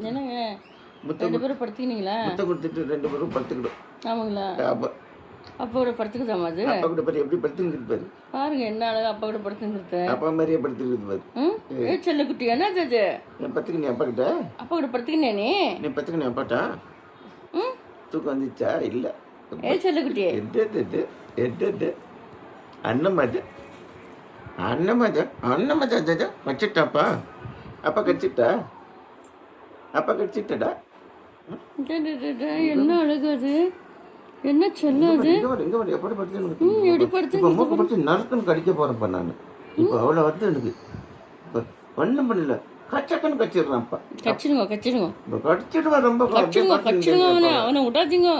என்னங்க முத்தம் 2 பேரும் படுத்துக்கினீங்களா? முத்தம் கொடுத்துட்டு 2 பேரும் படுத்துக்கிடும். ஆமாங்களா? அப்பா அப்பா கூட படுத்துக்குதாமா அது? அப்பா கூட பாரு எப்படி படுத்துக்கிட்டு பாரு. பாருங்க என்ன அழகா அப்பா கூட படுத்துங்கிறது. அப்பா மாதிரியே படுத்துக்கிட்டு பாரு. ஏ செல்லக்குட்டி என்னது அது? என் பத்துக்கு நீ அப்பா கிட்ட அப்பா கூட படுத்துக்கினே நீ பத்துக்கு நீ அப்பாட்டா தூக்கம் வந்துச்சா? இல்லை. ஏ செல்லக்குட்டி எட்டு அண்ணமாஜா அண்ணமாஜா அண்ணமாஜா ஜாஜா வச்சுட்டாப்பா. அப்பா கடிச்சிட்டா? அப்பா கடிச்சிட்டடா? என்ன அழகு அது? என்ன செல்லாது? எப்படி படுத்து நறுக்குன்னு கடிக்க போறேன்ப்பா நான். இப்போ அவ்வளோ வந்து எனக்கு இப்போ ஒன்றும் பண்ணல. கச்சக்கன்னு கச்சிடுறான்ப்பா. கச்சிடுங்க இப்போ கடிச்சிடுவான். ரொம்ப கச்சிடுங்க அவனை விட்டாதீங்க.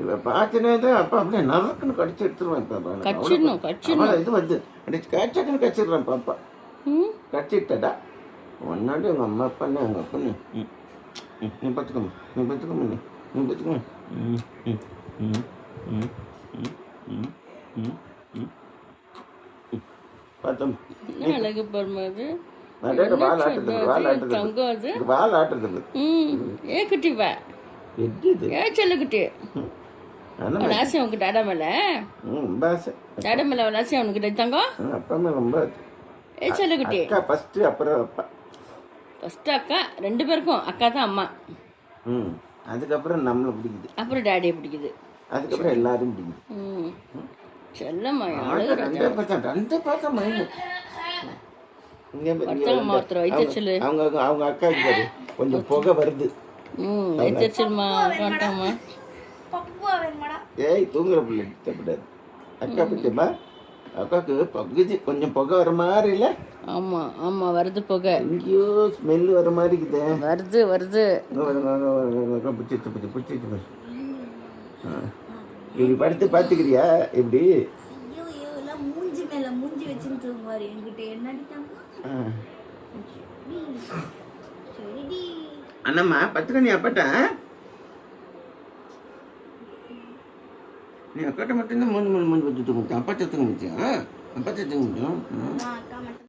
இப்போ பார்த்துனே தான் அப்பா அப்படியே நறுக்குன்னு கடிச்சு எடுத்துருவான். இப்போ இது வந்து கச்சக்கன்னு கச்சிடுறான் பாப்பா. கடிச்சிட்டடா ஒன்னாடி உங்கள் அம்மா அப்பான்னு அவங்க அப்பான்னு நீ பார்த்துக்கம்மா நீ பார்த்துக்கம்மா பார்த்தோம். அழகு பாருமா அது. தங்கம் அது வால் ஆட்டுறது. ஏ குட்டி வா ஏ செல்லக்குட்டி ஆசை உனக்கு டாடா மேல டாடா மேல ஆசை அவனுக்கு தங்கம் அப்பா மேல ரொம்ப. ஏ செல்லக்குட்டி ஃபர்ஸ்ட் அப்புறம் அப்பா. ஃபர்ஸ்ட் அக்கா 2 பேருக்கும் அக்கா தான் அம்மா. அதுக்கப்புறம் நம்மளை பிடிக்குது. அப்புறம் டாடியை பிடிக்குது. அதுக்கப்புறம் எல்லாரும் பிடிக்குது. செல்லம்மா அவங்க அக்காவுக்கு பாரு கொஞ்சம் புகை வருது. ஏய் தூங்குற பிள்ளை தேவைப்படாது. அக்கா பத்தியம்மா அக்காவுக்கு பகுதி கொஞ்சம் புகை வர மாதிரி இல்லை? ஆமா ஆமா வருது புகை. எங்கேயோ ஸ்மெல் வர மாதிரி இருக்குது. வருது பிடிச்சிட்டு இப்படி படுத்து பார்த்துக்கிறியா? இப்படி அண்ணம்மா பத்துக்க நீ அப்பாட்ட நீ அக்காட்ட மட்டும்தான் மூணு வச்சுட்டு அப்பாட்ட தூங்க முடிச்சா? அப்பாட்ட தூங்க முடியும்.